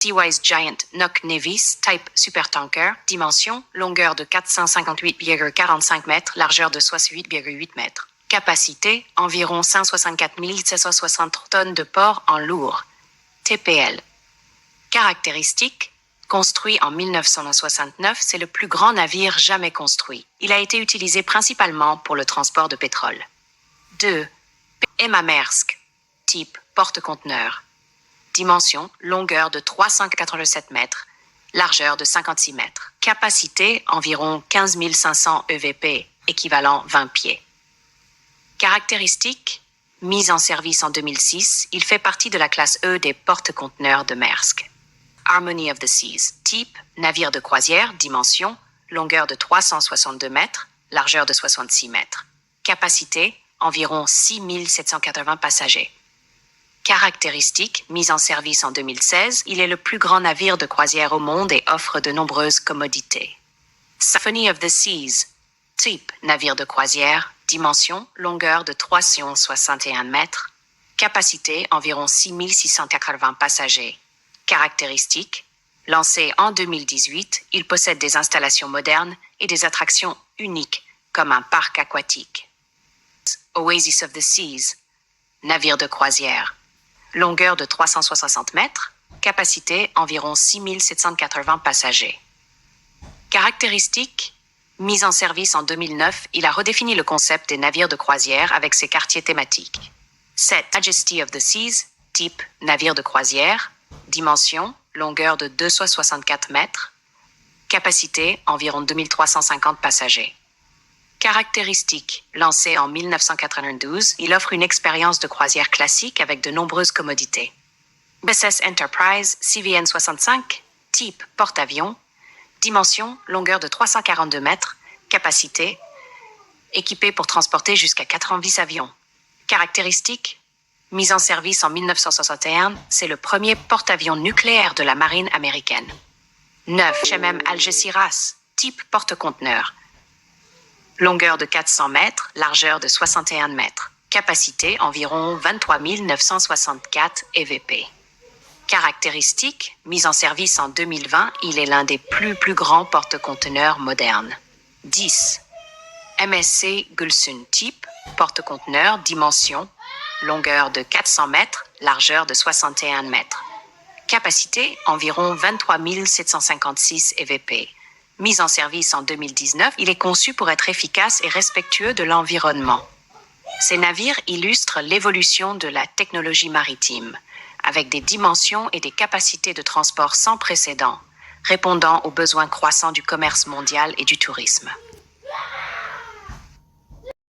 DeWise Giant Nock Nevis Type Supertanker. Dimension, longueur de 458,45 mètres, largeur de 68,8 mètres. Capacité, environ 164 760 tonnes de port en lourd. TPL. Caractéristiques, construit en 1969, c'est le plus grand navire jamais construit. Il a été utilisé principalement pour le transport de pétrole. 2. Emma Maersk. Type porte-conteneur. Dimension, longueur de 387 mètres, largeur de 56 mètres. Capacité, environ 15 500 EVP, équivalent 20 pieds. Caractéristiques, mise en service en 2006, il fait partie de la classe E des porte-conteneurs de Maersk. Harmony of the Seas. Type, navire de croisière, dimension, longueur de 362 mètres, largeur de 66 mètres. Capacité, environ 6 780 passagers. Caractéristiques, mise en service en 2016, il est le plus grand navire de croisière au monde et offre de nombreuses commodités. Symphony of the Seas. Type, navire de croisière, dimension, longueur de 361 mètres. Capacité, environ 6 680 passagers. Caractéristiques, lancé en 2018, il possède des installations modernes et des attractions uniques, comme un parc aquatique. Oasis of the Seas. Navire de croisière. Longueur de 360 mètres, capacité environ 6 780 passagers. Caractéristiques, mise en service en 2009, il a redéfini le concept des navires de croisière avec ses quartiers thématiques. 7. Majesty of the Seas, type navire de croisière, dimension, longueur de 264 mètres, capacité environ 2350 passagers. Caractéristiques, lancé en 1992, il offre une expérience de croisière classique avec de nombreuses commodités. USS Enterprise CVN 65, type porte-avions, dimension, longueur de 342 mètres, capacité, équipé pour transporter jusqu'à 90 avions. Caractéristiques, mise en service en 1961, c'est le premier porte-avions nucléaire de la marine américaine. 9. HMM Algeciras, type porte-conteneur. Longueur de 400 mètres, largeur de 61 mètres. Capacité environ 23 964 EVP. Caractéristiques, mise en service en 2020, il est l'un des plus grands porte-conteneurs modernes. 10. MSC Gulsun type, porte-conteneur, dimension, longueur de 400 mètres, largeur de 61 mètres. Capacité environ 23 756 EVP. Mise en service en 2019, il est conçu pour être efficace et respectueux de l'environnement. Ces navires illustrent l'évolution de la technologie maritime, avec des dimensions et des capacités de transport sans précédent, répondant aux besoins croissants du commerce mondial et du tourisme.